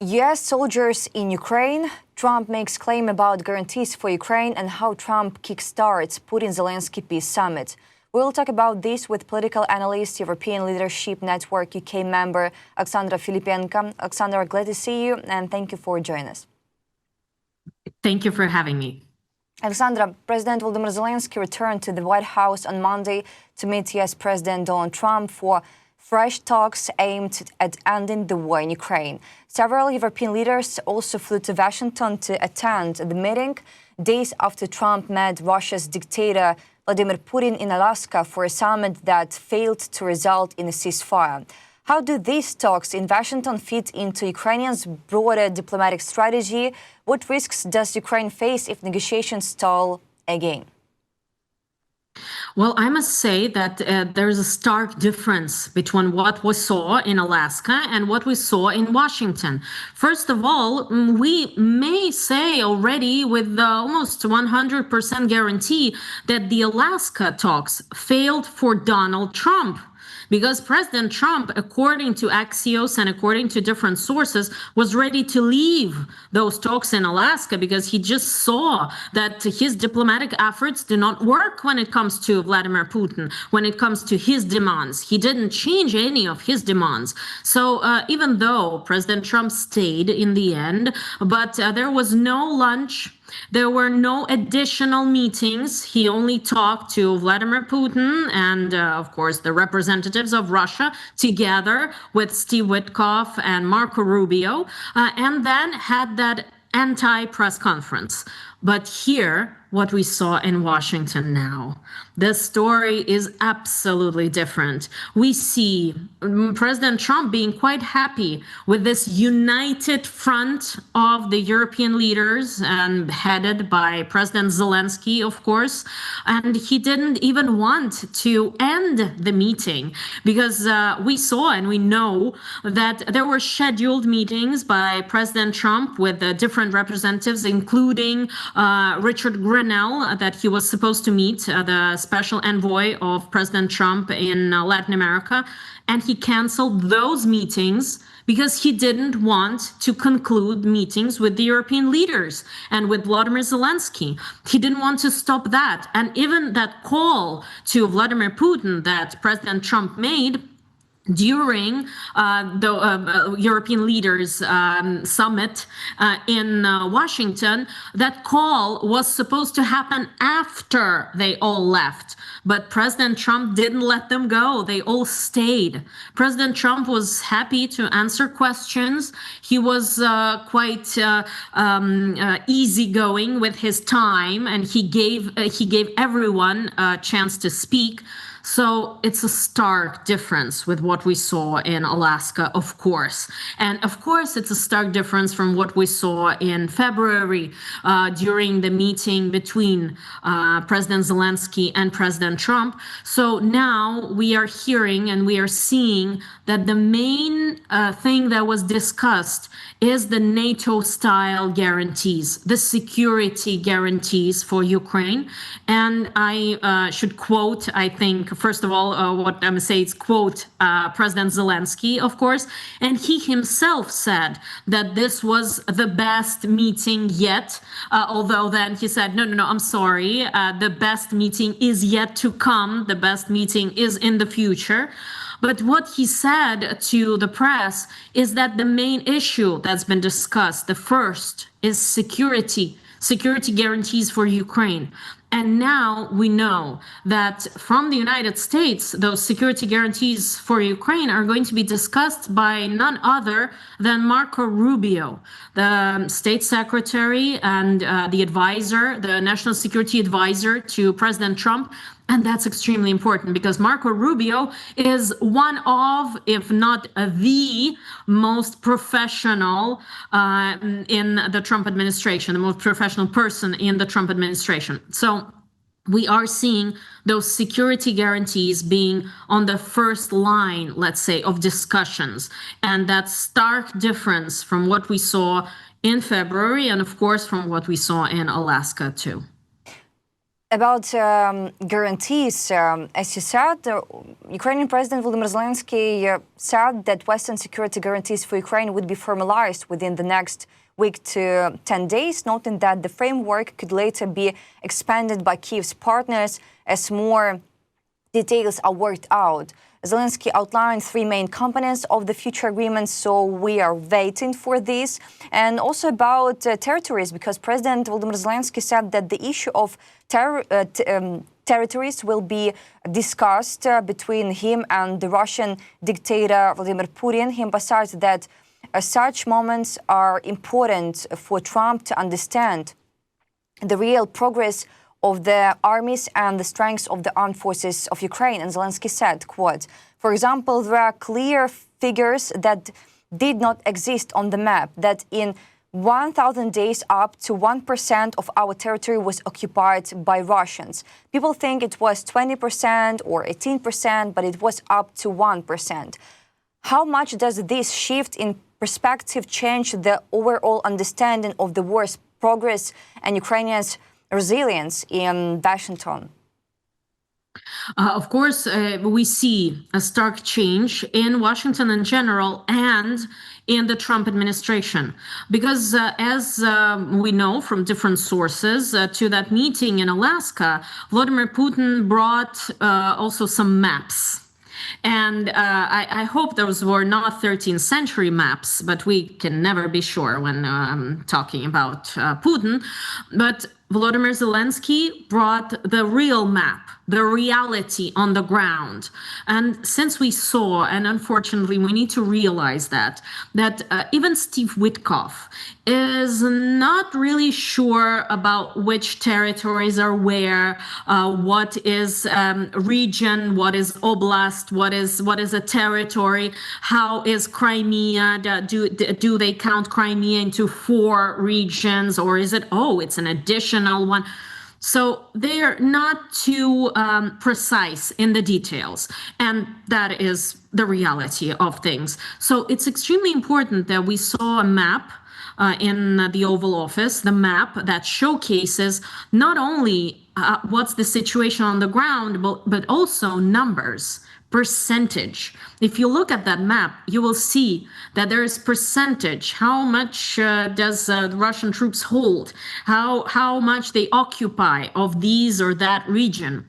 U.S. soldiers in Ukraine. Trump makes claim about guarantees for Ukraine and how Trump kickstarts Putin-Zelensky peace summit. We'll talk about this with political analyst, European Leadership Network UK member Alexandra Filippenko. Alexandra, glad to see you and thank you for joining us. Thank you for having me. Alexandra, President Volodymyr Zelensky returned to the White House on Monday to meet U.S. President Donald Trump for fresh talks aimed at ending the war in Ukraine. Several European leaders also flew to Washington to attend the meeting, days after Trump met Russia's dictator Vladimir Putin in Alaska for a summit that failed to result in a ceasefire. How do these talks in Washington fit into Ukrainians' broader diplomatic strategy? What risks does Ukraine face if negotiations stall again? Well, I must say that there's a stark difference between what we saw in Alaska and what we saw in Washington. First of all, we may say already with almost 100% guarantee that the Alaska talks failed for Donald Trump. Because President Trump, according to Axios and according to different sources, was ready to leave those talks in Alaska because he just saw that his diplomatic efforts do not work when it comes to Vladimir Putin, when it comes to his demands. He didn't change any of his demands. So even though President Trump stayed in the end, but there was no lunch, there were no additional meetings. He only talked to Vladimir Putin and, of course, the representatives of Russia together with Steve Witkoff and Marco Rubio, and then had that anti-press conference. But here, what we saw in Washington now, the story is absolutely different. We see President Trump being quite happy with this united front of the European leaders and headed by President Zelensky, of course. And he didn't even want to end the meeting because we saw and we know that there were scheduled meetings by President Trump with different representatives, including Richard Grenell, that he was supposed to meet, the special envoy of President Trump in Latin America, and he canceled those meetings because he didn't want to conclude meetings with the European leaders and with Volodymyr Zelensky. He didn't want to stop that. And even that call to Vladimir Putin that President Trump made during the European leaders summit in Washington, that call was supposed to happen after they all left. But President Trump didn't let them go. They all stayed. President Trump was happy to answer questions. He was quite easygoing with his time, and he gave everyone a chance to speak. So it's a stark difference with what we saw in Alaska, of course. And of course, it's a stark difference from what we saw in February during the meeting between President Zelensky and President Trump. So now we are hearing and we are seeing that the main thing that was discussed is the NATO-style guarantees, the security guarantees for Ukraine. And I should quote, I think, first of all, what I'm going to say is quote President Zelensky, of course. And he himself said that this was the best meeting yet, although then he said, no, I'm sorry, the best meeting is yet to come. The best meeting is in the future. But what he said to the press is that the main issue that's been discussed, the first, is security guarantees for Ukraine. And now we know that from the United States, those security guarantees for Ukraine are going to be discussed by none other than Marco Rubio, the state secretary and the advisor, the national security advisor to President Trump. And that's extremely important because Marco Rubio is one of, if not the most professional in the Trump administration, the most professional person in the Trump administration. So we are seeing those security guarantees being on the first line, let's say, of discussions. And that stark difference from what we saw in February and, of course, from what we saw in Alaska, too. About guarantees, as you said, Ukrainian President Volodymyr Zelensky said that Western security guarantees for Ukraine would be formalized within the next week to 10 days, noting that the framework could later be expanded by Kyiv's partners as more details are worked out. Zelensky outlined three main components of the future agreement, so we are waiting for this. And also about territories, because President Volodymyr Zelensky said that the issue of territories will be discussed between him and the Russian dictator Vladimir Putin. He emphasized that such moments are important for Trump to understand the real progress of the armies and the strengths of the armed forces of Ukraine. And Zelensky said, quote, "For example, there are clear figures that did not exist on the map, that in 1,000 days up to 1% of our territory was occupied by Russians. People think it was 20% or 18%, but it was up to 1%. How much does this shift in perspective change the overall understanding of the war's progress and Ukrainians' resilience in Washington?" Of course, we see a stark change in Washington in general and in the Trump administration, because as we know from different sources, to that meeting in Alaska, Vladimir Putin brought also some maps. And I hope those were not 13th century maps, but we can never be sure when talking about Putin. But Volodymyr Zelensky brought the real map, the reality on the ground. And since we saw, and unfortunately we need to realize that even Steve Witkoff is not really sure about which territories are where, what is region, what is oblast, what is a territory, how is Crimea, do they count Crimea into 4 regions, or is it, it's an additional one? So they're not too precise in the details, and that is the reality of things. So it's extremely important that we saw a map in the Oval Office, the map that showcases not only what's the situation on the ground, but also numbers, percentage. If you look at that map, you will see that there is percentage. How much does the Russian troops hold? How much they occupy of these or that region?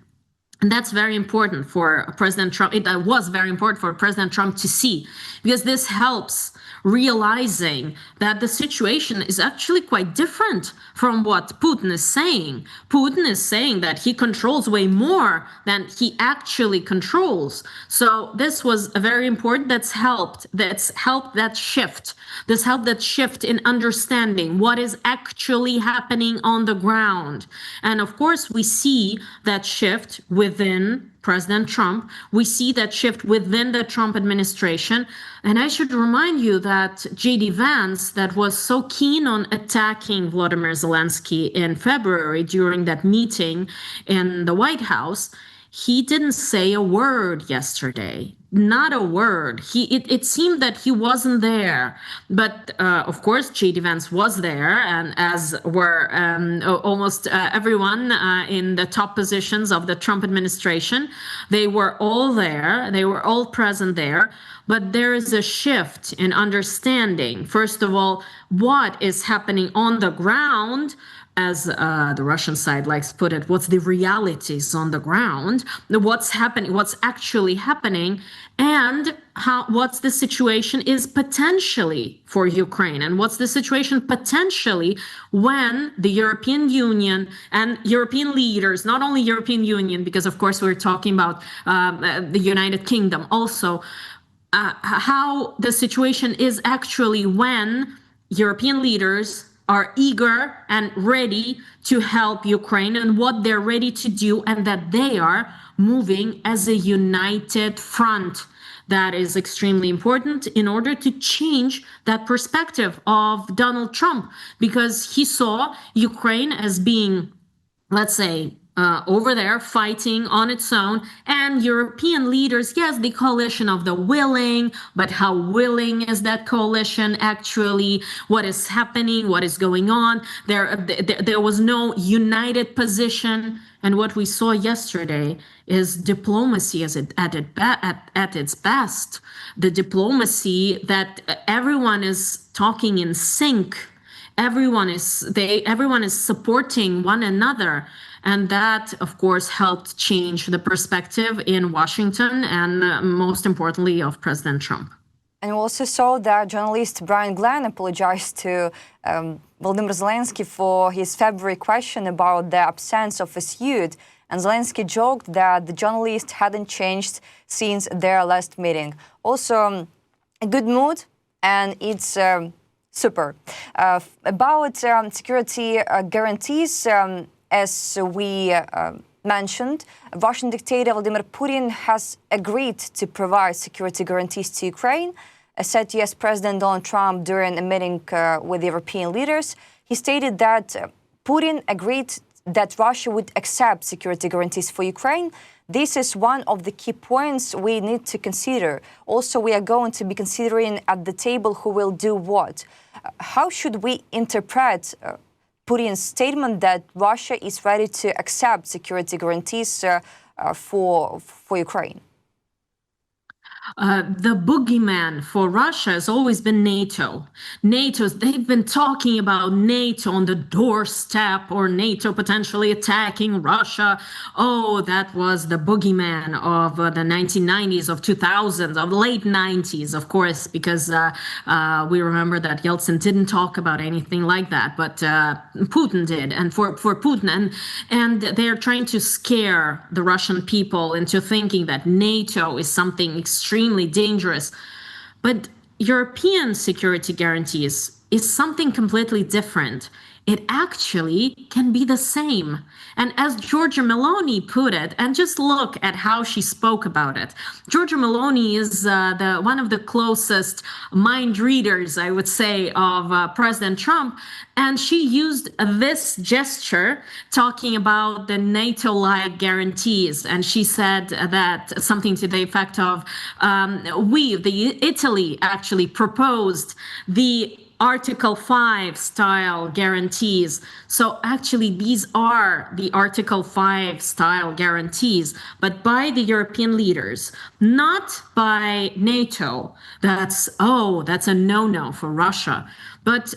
And that's very important for President Trump. It was very important for President Trump to see, because this helps realizing that the situation is actually quite different from what Putin is saying. Putin is saying that he controls way more than he actually controls. So this was very important. That's helped that shift. This helped that shift in understanding what is actually happening on the ground. And of course, we see that shift within President Trump. We see that shift within the Trump administration. And I should remind you that J.D. Vance, that was so keen on attacking Volodymyr Zelensky in February during that meeting in the White House, he didn't say a word yesterday. Not a word. It seemed that he wasn't there. But of course, J.D. Vance was there, and as were almost everyone in the top positions of the Trump administration. They were all there. They were all present there. But there is a shift in understanding, first of all, what is happening on the ground, as the Russian side likes to put it, what's the realities on the ground, what's happening, what's actually happening, and what's the situation is potentially for Ukraine, and what's the situation potentially when the European Union and European leaders, not only European Union, because of course we're talking about the United Kingdom also, how the situation is actually when European leaders are eager and ready to help Ukraine, and what they're ready to do, and that they are moving as a united front. That is extremely important in order to change that perspective of Donald Trump, because he saw Ukraine as being, let's say, over there fighting on its own, and European leaders, yes, the coalition of the willing, but how willing is that coalition actually? What is happening? What is going on? There was no united position, and what we saw yesterday is diplomacy at its best. The diplomacy that everyone is talking in sync. Everyone is supporting one another, and that of course helped change the perspective in Washington and most importantly of President Trump. And we also saw that journalist Brian Glenn apologized to Volodymyr Zelensky for his February question about the absence of a suit, and Zelensky joked that the journalist hadn't changed since their last meeting. Also, a good mood, and it's super. About security guarantees, as we mentioned, Russian dictator Vladimir Putin has agreed to provide security guarantees to Ukraine, said US President Donald Trump during a meeting with European leaders. He stated that Putin agreed that Russia would accept security guarantees for Ukraine. This is one of the key points we need to consider. Also, we are going to be considering at the table who will do what. How should we interpret Putin's statement that Russia is ready to accept security guarantees for Ukraine? The boogeyman for Russia has always been NATO. They've been talking about NATO on the doorstep, or NATO potentially attacking Russia. Oh, that was the boogeyman of the 1990s, of 2000s, of late 90s, of course, because we remember that Yeltsin didn't talk about anything like that, but Putin did. And for Putin, and they're trying to scare the Russian people into thinking that NATO is something extremely dangerous. But European security guarantees is something completely different. It actually can be the same. And as Giorgia Meloni put it, and just look at how she spoke about it. Giorgia Meloni is one of the closest mind readers, I would say, of President Trump. And she used this gesture talking about the NATO-like guarantees. And she said that something to the effect of, Italy actually proposed the Article 5 style guarantees. So actually these are the Article 5 style guarantees, but by the European leaders, not by NATO. That's a no-no for Russia, but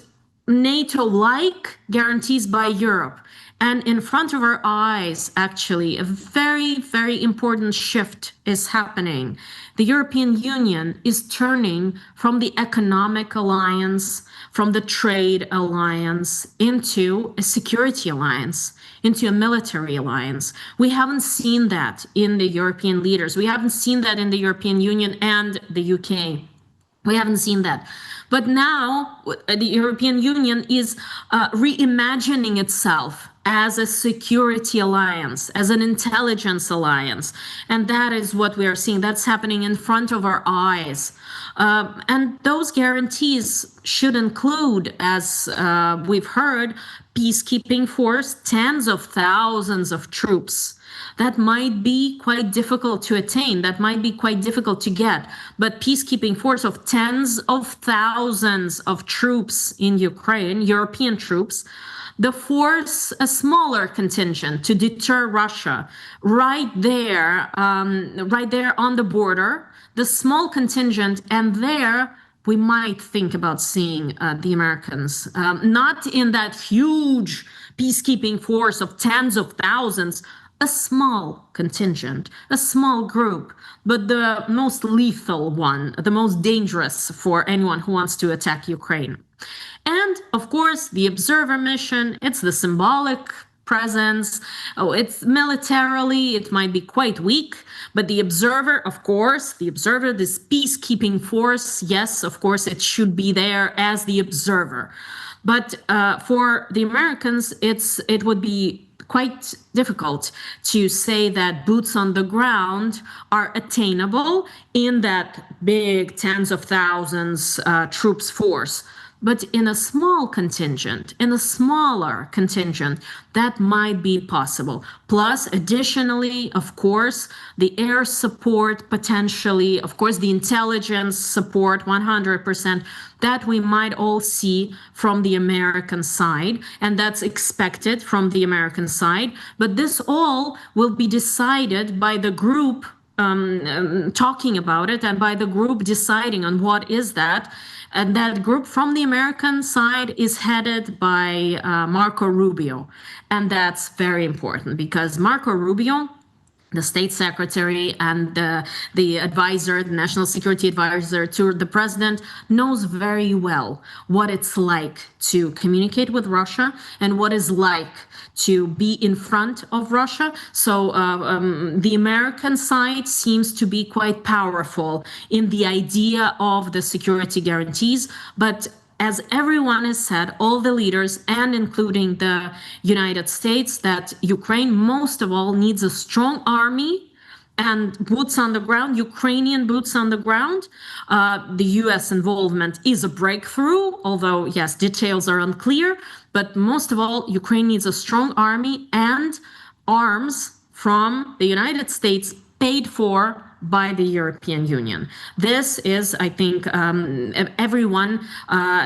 NATO-like guarantees by Europe. And in front of our eyes, actually, a very, very important shift is happening. The European Union is turning from the economic alliance, from the trade alliance, into a security alliance, into a military alliance. We haven't seen that in the European leaders. We haven't seen that in the European Union and the UK. We haven't seen that. But now the European Union is reimagining itself as a security alliance, as an intelligence alliance. And that is what we are seeing. That's happening in front of our eyes. And those guarantees should include, as we've heard, peacekeeping force, tens of thousands of troops. That might be quite difficult to attain. That might be quite difficult to get. But peacekeeping force of tens of thousands of troops in Ukraine, European troops, the force a smaller contingent to deter Russia right there on the border, the small contingent, and there we might think about seeing the Americans, not in that huge peacekeeping force of tens of thousands, a small contingent, a small group, but the most lethal one, the most dangerous for anyone who wants to attack Ukraine. And of course, the observer mission, it's the symbolic presence. It's militarily, it might be quite weak, but the observer, of course, this peacekeeping force, yes, of course, it should be there as the observer. But for the Americans, it would be quite difficult to say that boots on the ground are attainable in that big tens of thousands troops force. but in a small contingent, in a smaller contingent, that might be possible. Plus, additionally, of course, the air support potentially, of course, the intelligence support 100%, that we might all see from the American side, and that's expected from the American side. But this all will be decided by the group talking about it and by the group deciding on what is that. And that group from the American side is headed by Marco Rubio. And that's very important because Marco Rubio, the state secretary and the advisor, the national security advisor to the president, knows very well what it's like to communicate with Russia and what it's like to be in front of Russia. So the American side seems to be quite powerful in the idea of the security guarantees, but as everyone has said, all the leaders, and including the United States, that Ukraine most of all needs a strong army and boots on the ground, Ukrainian boots on the ground. The US involvement is a breakthrough, although, yes, details are unclear. But most of all, Ukraine needs a strong army and arms from the United States paid for by the European Union. This is, I think, everyone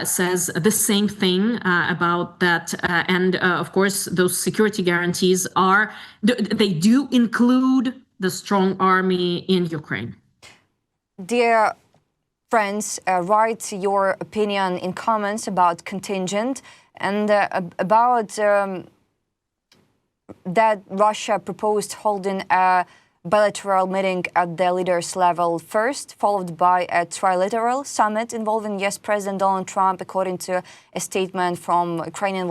says the same thing about that. And of course, those security guarantees they do include the strong army in Ukraine. Dear friends, write your opinion in comments about contingent and about that Russia proposed holding a bilateral meeting at the leaders level first, followed by a Trilateral summit involving US President Donald Trump, according to a statement from Ukrainian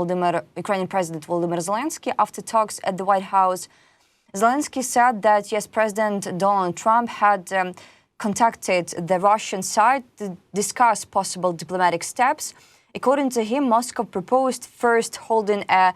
President Volodymyr Zelensky. After talks at the White House, Zelensky said that US President Donald Trump had contacted the Russian side to discuss possible diplomatic steps. According to him, Moscow proposed first holding a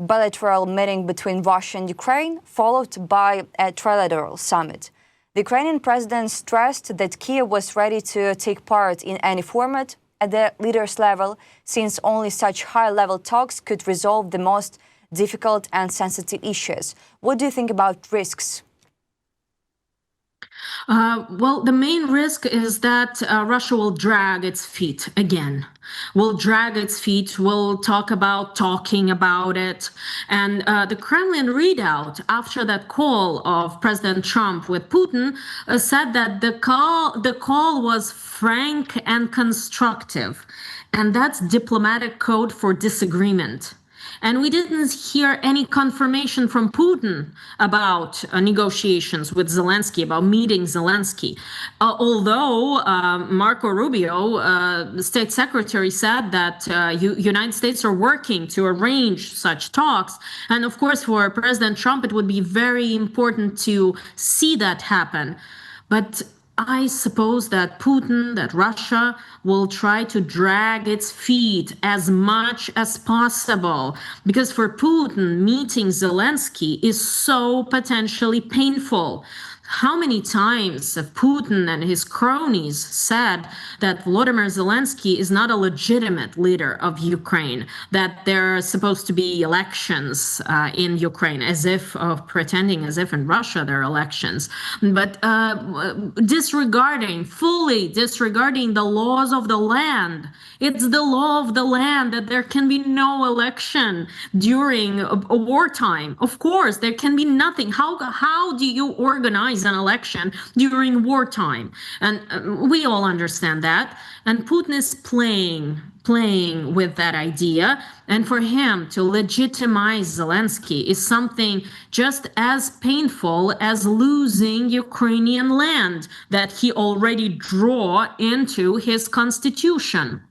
bilateral meeting between Russia and Ukraine, followed by a trilateral summit. The Ukrainian president stressed that Kyiv was ready to take part in any format at the leaders' level, since only such high-level talks could resolve the most difficult and sensitive issues. What do you think about risks? Well, the main risk is that Russia will drag its feet again. Will drag its feet, will talking about it. And the Kremlin readout after that call of President Trump with Putin said that the call was frank and constructive. And that's diplomatic code for disagreement. And we didn't hear any confirmation from Putin about negotiations with Zelensky, about meeting Zelensky. Although Marco Rubio, the state secretary, said that United States are working to arrange such talks. And of course, for President Trump, it would be very important to see that happen. But I suppose that Russia will try to drag its feet as much as possible, because for Putin, meeting Zelensky is so potentially painful. How many times have Putin and his cronies said that Volodymyr Zelensky is not a legitimate leader of Ukraine, that there are supposed to be elections in Ukraine, pretending as if in Russia there are elections, but fully disregarding the laws of the land. It's the law of the land that there can be no election during a wartime. Of course, there can be nothing. How do you organize an election during wartime? And we all understand that. And Putin is playing with that idea. And for him to legitimize Zelensky is something just as painful as losing Ukrainian land that he already drew into his constitution.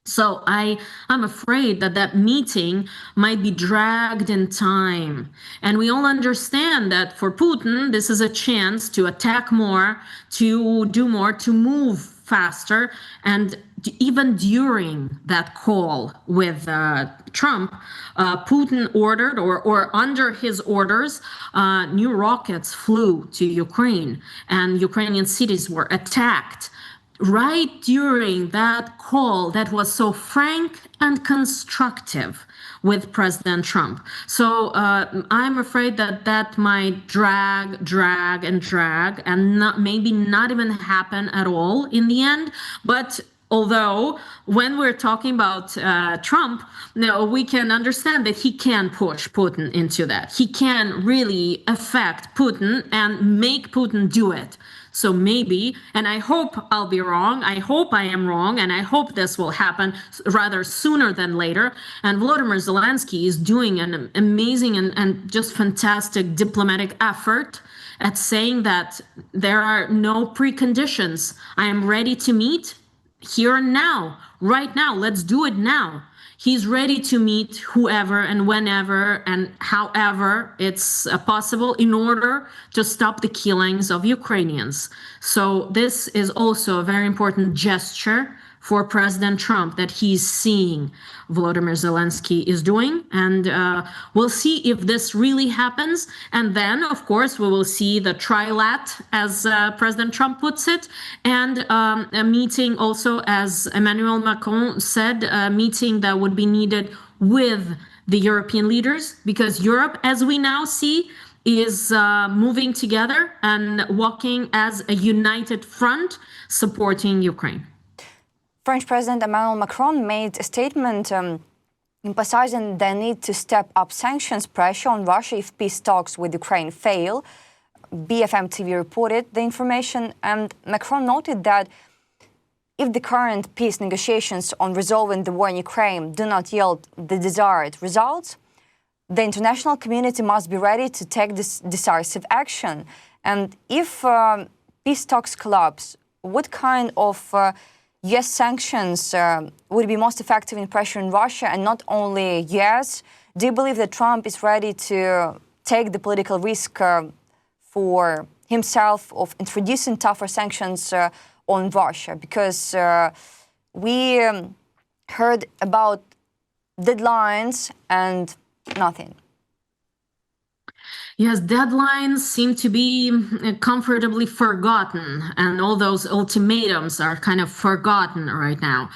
So I'm afraid that meeting might be dragged in time. And we all understand that for Putin, this is a chance to attack more, to do more, to move faster. And even during that call with Trump, Putin ordered, or under his orders, new rockets flew to Ukraine, and Ukrainian cities were attacked right during that call that was so frank and constructive with President Trump. So I'm afraid that that might drag and maybe not even happen at all in the end. But although when we're talking about Trump, we can understand that he can push Putin into that. He can really affect Putin and make Putin do it. So maybe, and I hope I'll be wrong, I hope I am wrong, and I hope this will happen rather sooner than later. And Volodymyr Zelensky is doing an amazing and just fantastic diplomatic effort at saying that there are no preconditions. I am ready to meet here and now, right now. Let's do it now. He's ready to meet whoever and whenever and however it's possible in order to stop the killings of Ukrainians. So this is also a very important gesture for President Trump that he's seeing Volodymyr Zelensky is doing. And we'll see if this really happens. And then, of course, we will see the trilat, as President Trump puts it, and a meeting also, as Emmanuel Macron said, a meeting that would be needed with the European leaders, because Europe, as we now see, is moving together and walking as a united front supporting Ukraine. French President Emmanuel Macron made a statement emphasizing the need to step up sanctions pressure on Russia if peace talks with Ukraine fail. BFM TV reported the information, and Macron noted that if the current peace negotiations on resolving the war in Ukraine do not yield the desired results, the international community must be ready to take this decisive action. And if peace talks collapse, what kind of US sanctions would be most effective in pressuring Russia, and not only US? Do you believe that Trump is ready to take the political risk for himself of introducing tougher sanctions on Russia? Because we heard about deadlines and nothing. Yes, deadlines seem to be comfortably forgotten, and all those ultimatums are kind of forgotten right now.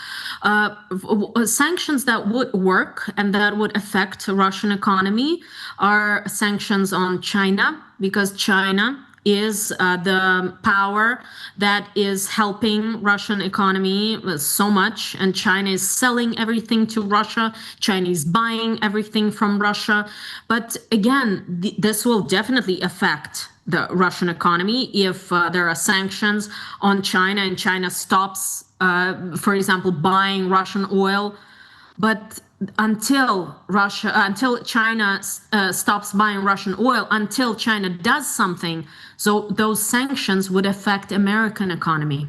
Sanctions that would work and that would affect the Russian economy are sanctions on China, because China is the power that is helping Russian economy so much, and China is selling everything to Russia. China is buying everything from Russia. But again, this will definitely affect the Russian economy if there are sanctions on China and China stops, for example, buying Russian oil. But until China stops buying Russian oil, until China does something, so those sanctions would affect American economy.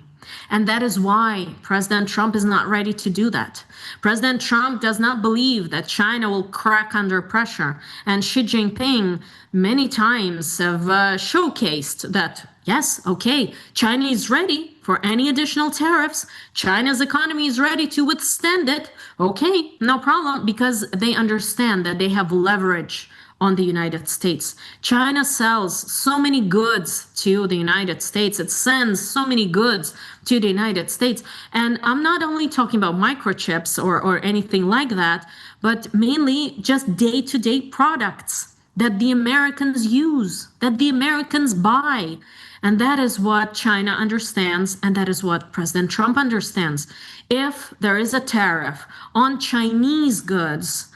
And that is why President Trump is not ready to do that. President Trump does not believe that China will crack under pressure. And Xi Jinping many times have showcased that, yes, okay, China is ready for any additional tariffs. China's economy is ready to withstand it. Okay, no problem, because they understand that they have leverage on the United States. China sells so many goods to the United States. It sends so many goods to the United States. And I'm not only talking about microchips or anything like that, but mainly just day-to-day products that the Americans use, that the Americans buy. And that is what China understands, and that is what President Trump understands. If there is a tariff on Chinese goods,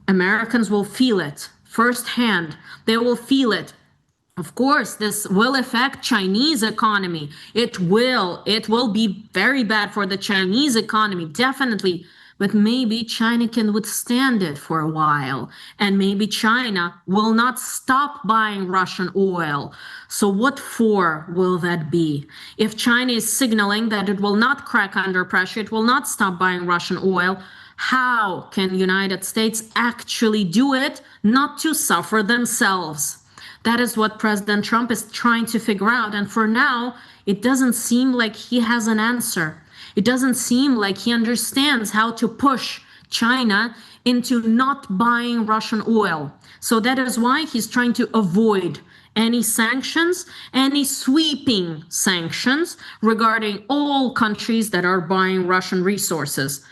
Americans will feel it firsthand. They will feel it. Of course, this will affect Chinese economy. It will be very bad for the Chinese economy, definitely. But maybe China can withstand it for a while, and maybe China will not stop buying Russian oil. So what for will that be? If China is signaling that it will not crack under pressure, it will not stop buying Russian oil, how can the United States actually do it not to suffer themselves? That is what President Trump is trying to figure out. And for now, it doesn't seem like he has an answer. It doesn't seem like he understands how to push China into not buying Russian oil. So that is why he's trying to avoid any sanctions, any sweeping sanctions regarding all countries that are buying Russian resources.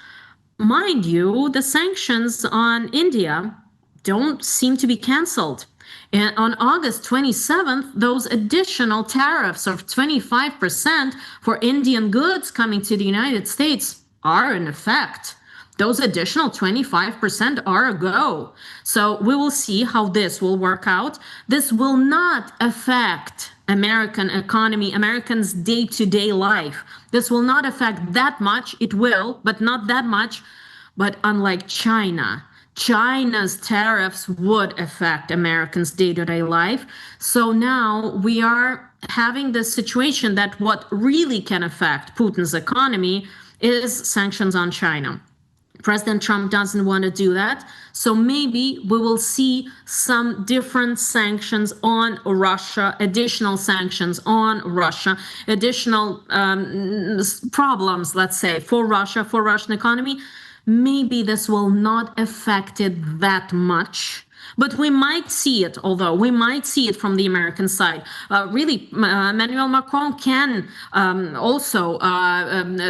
Mind you, the sanctions on India don't seem to be canceled. And on August 27th, those additional tariffs of 25% for Indian goods coming to the United States are in effect. Those additional 25% are a go. So we will see how this will work out. This will not affect American economy, Americans' day-to-day life. This will not affect that much. It will, but not that much. But unlike China, China's tariffs would affect Americans' day-to-day life. So now we are having this situation that what really can affect Putin's economy is sanctions on China. President Trump doesn't want to do that. So maybe we will see some different sanctions on Russia, additional sanctions on Russia, additional problems, let's say, for Russia, for Russian economy. Maybe this will not affect it that much. But we might see it, although we might see it from the American side. Really, Emmanuel Macron can also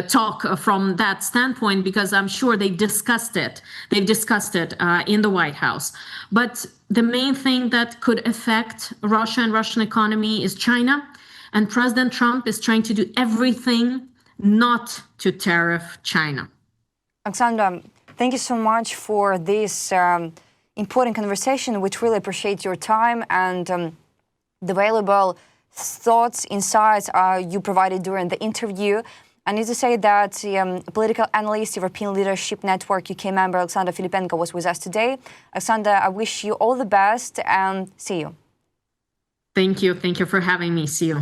talk from that standpoint, because I'm sure they've discussed it. They've discussed it in the White House. But the main thing that could affect Russia and Russian economy is China. And President Trump is trying to do everything not to tariff China. Alexandra, thank you so much for this important conversation. We truly appreciate your time and the valuable thoughts, insights you provided during the interview. I need to say that political analyst, European Leadership Network UK member Alexandra Filippenko was with us today. Alexandra, I wish you all the best and see you. Thank you. Thank you for having me. See you.